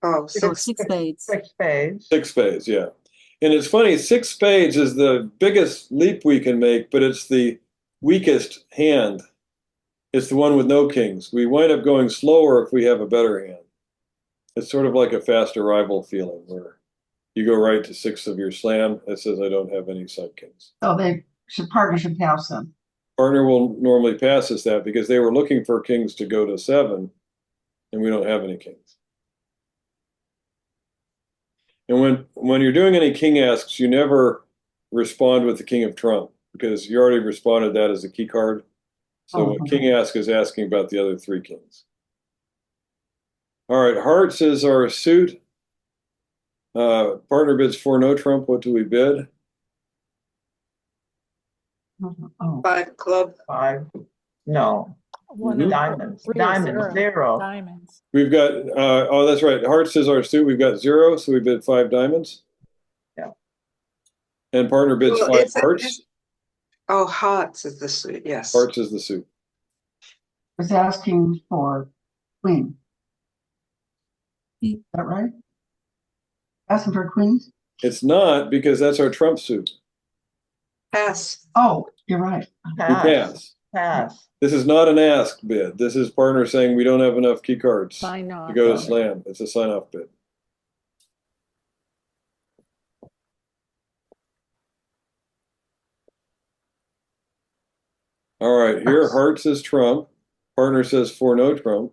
Oh, So 6. 6 spades. 6 spades. 6 spades, yeah. And it's funny, 6 spades is the biggest leap we can make, but it's the weakest hand. It's the one with no kings. We wind up going slower if we have a better hand. It's sort of like a fast arrival feeling where you go right to 6 of your slam. It says I don't have any side kings. So partner should pass them. Partner will normally pass us that because they were looking for kings to go to 7, and we don't have any kings. And when you're doing any king asks, you never respond with the king of trump because you already responded that as a key card. So what king ask is asking about the other 3 kings. All right, hearts is our suit. Partner bids 4 no trump. What do we bid? Oh. 5 club. 5. No. 1 Diamonds. 3 Diamonds. 0. Diamonds. We've got, oh, that's right. Hearts is our suit. We've got 0, so we bid 5 diamonds. Yeah. And partner bids Well, 5 hearts. Oh, hearts is the suit. Yes. Hearts is the suit. Was asking for queen. Is that right? Asking for queens? It's not because that's our trump suit. Pass. Oh, you're right. We pass. Pass. This is not an ask bid. This is partner saying we don't have enough key cards Sign off. to go to slam. It's a sign off bid. All right, here hearts is trump. Partner says 4 no trump.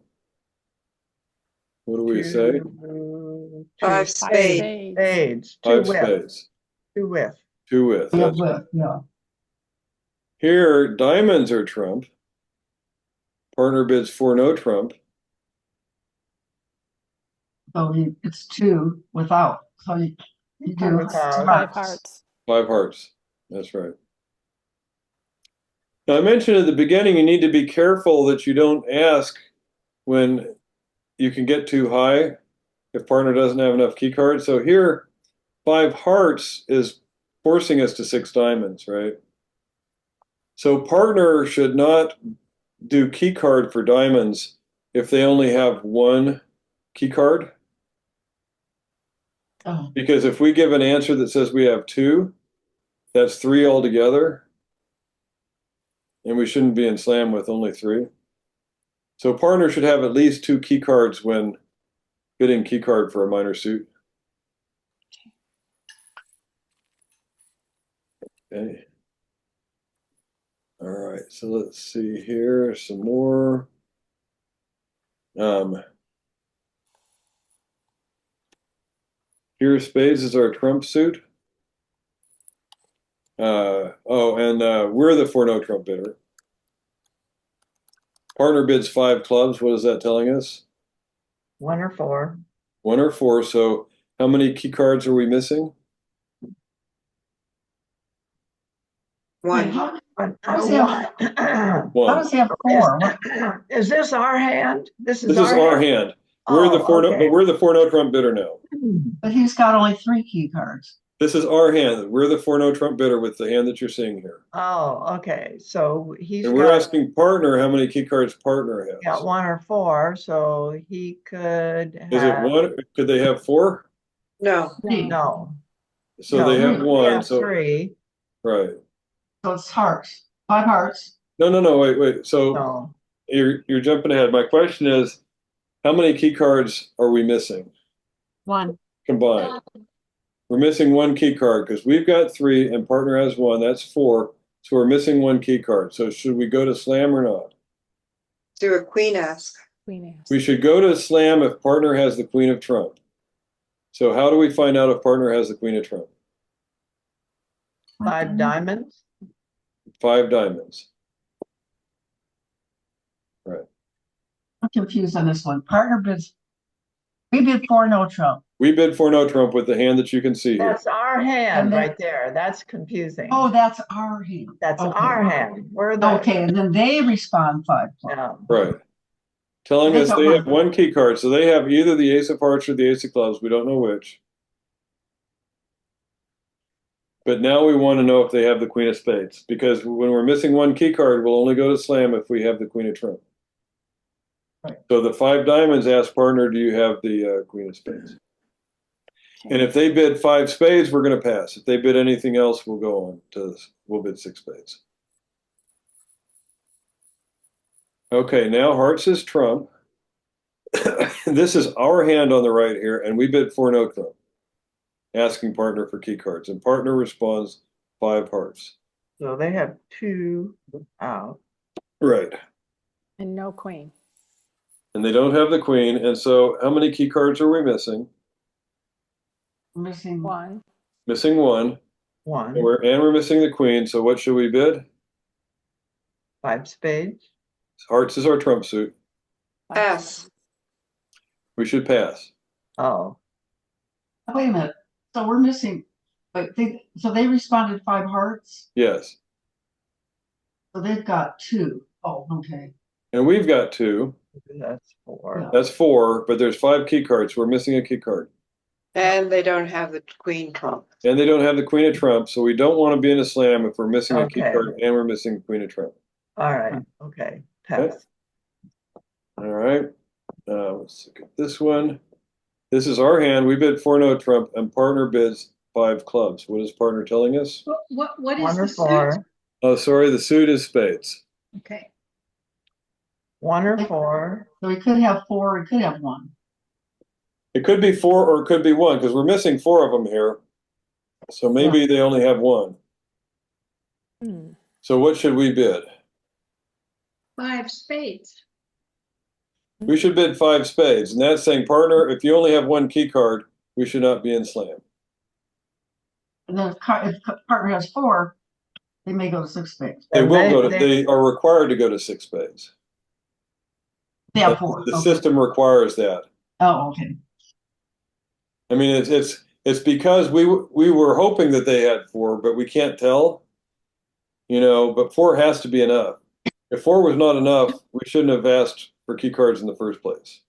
What do we say? 5 spades. Spades. 2 5 whips. spades. Two with. two with. Yeah, That's with, yeah. here, diamonds are trump. Partner bids four no trump. So it's two without, so you do Without. Five hearts. Five hearts. That's right. Now, I mentioned at the beginning, you need to be careful that you don't ask when you can get too high if partner doesn't have enough key cards. So here, five hearts is forcing us to six diamonds, right? So partner should not do key card for diamonds if they only have one key card. Oh, Because if we give an answer that says we have two, that's three altogether. And we shouldn't be in slam with only three. So partner should have at least two key cards when bidding key card for a minor suit. Okay. All right, so let's see here, some more. Here spades is our trump suit. We're the four no trump bidder. Partner bids five clubs. What is that telling us? One or four. One or four. So how many key cards are we missing? One. how One. does he have, how One. does he have four? Is this our hand? This This is our hand. We're the Oh, four no, okay. but we're the four no trump bidder now. But he's got only three key cards. This is our hand. We're the four no trump bidder with the hand that you're seeing here. Oh, okay, so he's And we're got, asking partner how many key cards partner has. got one or four, so he could Is it have, one? Could they have four? No. no. So No, they have we one. have So three, right. So it's hearts, five hearts. No. Wait. So no. you're jumping ahead. My question is, how many key cards are we missing One. combined? We're missing one key card because we've got three and partner has one. That's four. So we're missing one key card. So should we go to slam or not? Do a queen ask. Queen ace. We should go to slam if partner has the queen of trump. So how do we find out if partner has the queen of trump? Five diamonds? Five diamonds. I'm confused on this one. Partner bids, we bid four no trump. We bid for no trump with the hand that you can see here. That's our hand And then- right there, that's confusing. Oh, that's our hand. That's okay. our hand, we're the. Okay, and then they respond five. Yeah. Right. Telling They us don't they want- have one key card. So they have either the ace of hearts or the ace of clubs. We don't know which. But now we want to know if they have the queen of spades, because when we're missing one key card, we'll only go to slam if we have the queen of trump. Right. So the five diamonds ask partner, do you have the queen of spades? And if they bid five spades, we're going to pass. If they bid anything else, we'll go on to, we'll bid six spades. Okay, now hearts is trump. This is our hand on the right here, and we bid four no trump, asking partner for key cards, and partner responds five hearts. So they have two out. Right. And no queen. And they don't have the queen, and so how many key cards are we missing? Missing. One. Missing one, One, and we're missing the queen, so what should we bid? five spades. Hearts is our trump suit. Pass. We should pass. Oh, Wait a minute. So we're missing, so they responded five hearts, Yes. so they've got two. Oh, okay. And we've got two. that's four. Yeah. That's four, but there's five key cards. We're missing a key card. And they don't have the queen trump. And they don't have the queen of trump, so we don't want to be in a slam if we're missing a key Okay. card and we're missing the queen of trump. All right, okay, pass. All right. Let's look at this one. This is our hand. We bid four no trump, and partner bids five clubs. What is partner telling us? What is One the or suit? four, Oh, sorry, the suit is spades. Okay, one or four. So we could have four, we could have one. It could be four or it could be one because we're missing four of them here. So maybe they only have one. Hmm. So what should we bid? five spades. We should bid five spades, and that's saying, partner, if you only have one key card, we should not be in slam. And then if partner has 4, they may go to 6 spades. They And will go to, they- they are required to go to 6 spades. They have 4. The okay. system requires that. Oh, okay. I mean, it's because we were hoping that they had 4, but we can't tell. You know, but 4 has to be enough. If 4 was not enough, we shouldn't have asked for key cards in the first place.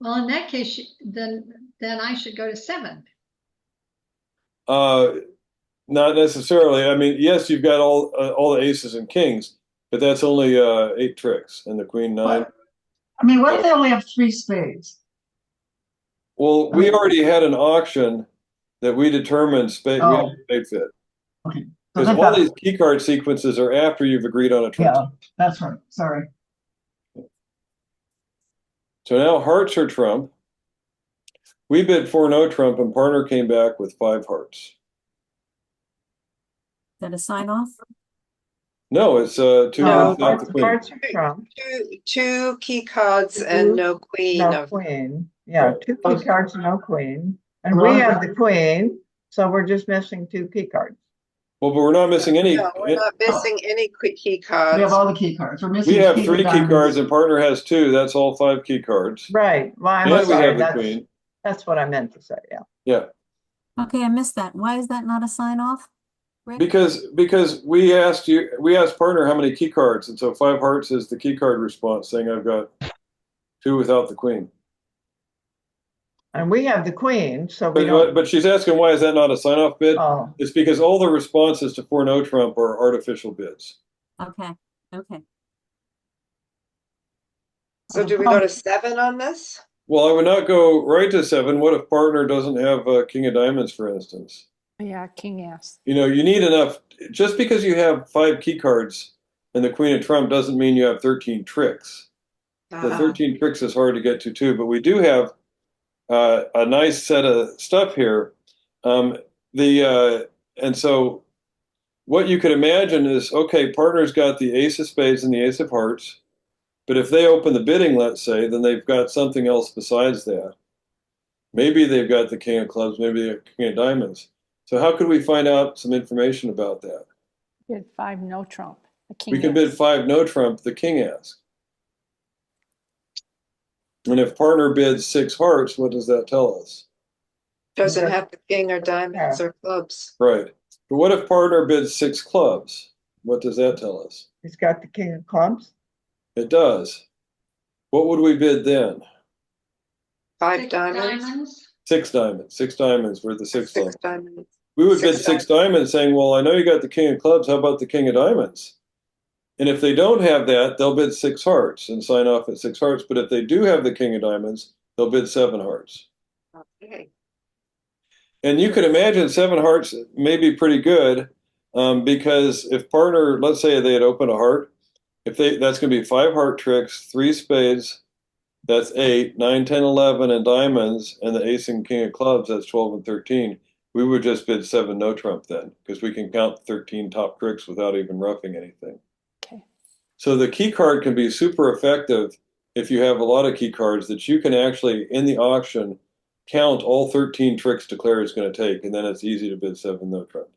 Well, in that case, then I should go to 7. Not necessarily. I mean, yes, you've got all the aces and kings, but that's only 8 tricks, and the queen 9. What? I mean, what if they only have 3 spades? Well, we already had an auction that we determined spade. We Oh. had a spade fit. Okay. So Because they all got, these key card sequences are after you've agreed on a trump. yeah, that's right. Sorry. So now hearts are trump. We bid 4 no trump, and partner came back with 5 hearts. Is that a sign off? No, it's 2 No, without the queen. Hearts are trump, Two key cards and no queen no of, queen. Yeah, Right. 2 key cards, no queen. And we have the queen, so we're just missing 2 key cards. Well, but we're not missing any. no, we're not missing any key We cards. have all the key cards. We're missing We have king of 3 key diamonds. cards, and partner has 2. That's all 5 key cards. Right, well, I'm And we sorry, have the queen. that's what I meant to say, yeah. Yeah, Okay, I missed that. Why is that not a sign off? Rick? because we asked partner how many key cards, and so 5 hearts is the key card response, saying I've got 2 without the queen. And we have the queen, so we don't, But she's asking why is that not a sign off bid? oh, It's because all the responses to 4 no trump are artificial bids. Okay, okay. So do we go to 7 on this? Well, I would not go right to 7. What if partner doesn't have king of diamonds, for instance? Yeah, king ass. You know, you need enough. Just because you have 5 key cards and the queen of trump doesn't mean you have 13 tricks. The 13 tricks is hard to get to too, but we do have a nice set of stuff here. And so what you could imagine is, okay, partner's got the ace of spades and the ace of hearts, but if they open the bidding, let's say, then they've got something else besides that. Maybe they've got the king of clubs, maybe the king of diamonds. So how could we find out some information about that? Bid 5 no trump. The king We can ace. bid 5 no trump, the king asks. And if partner bids 6 hearts, what does that tell us? Doesn't have the king or diamonds or clubs. Right. But what if partner bids 6 clubs? What does that tell us? he's got the king of clubs. It does. What would we bid then? 5 6 diamonds. 6 diamonds. 6 diamonds worth the 6 clubs. 6 diamonds. We would 6 bid 6 diamonds saying, well, I know you got the king of clubs. How about the king of diamonds? And if they don't have that, they'll bid 6 hearts and sign off at 6 hearts. But if they do have the king of diamonds, they'll bid 7 hearts. Okay. And you could imagine 7 hearts may be pretty good because if partner, let's say they had opened a heart, that's going to be 5 heart tricks, 3 spades, that's 8, 9, 10, 11, and diamonds, and the ace and king of clubs, that's 12 and 13. We would just bid 7 no trump then because we can count 13 top tricks without even roughing anything. Okay. So the key card can be super effective if you have a lot of key cards that you can actually, in the auction, count all 13 tricks declare is going to take, and then it's easy to bid 7 no trump.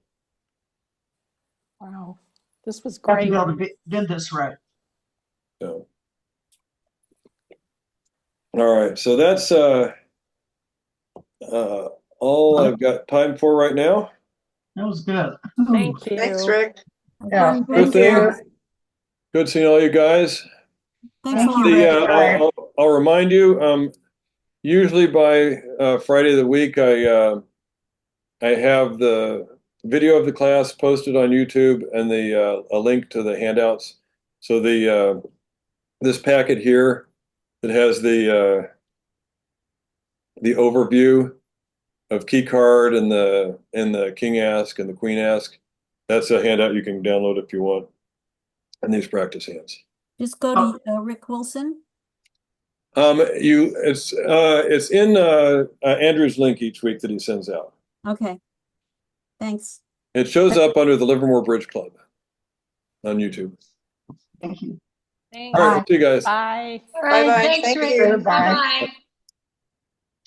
Wow. This was Have to great. be able to bid this right. So, all right, so that's all I've got time for right now. That was good. Thank you. Thanks, Rick. Yeah, Okay, thank thing. you. Good seeing all you guys. Thanks a Thank lot. you, Rick. I'll remind you. Usually by Friday of the week, I have the video of the class posted on YouTube and a link to the handouts. So this packet here that has the overview of key card and the king ask and the queen ask. That's a handout you can download if you want. And these practice hands. Just go to Rick Wilson. It's in Andrew's link each week that he sends out. Okay. Thanks. It shows up under the Livermore Bridge Club on YouTube. Thank you. Thanks. All right, see you guys. Bye. All right, Bye-bye. thanks, Thank Rick. you. Bye. Bye-bye.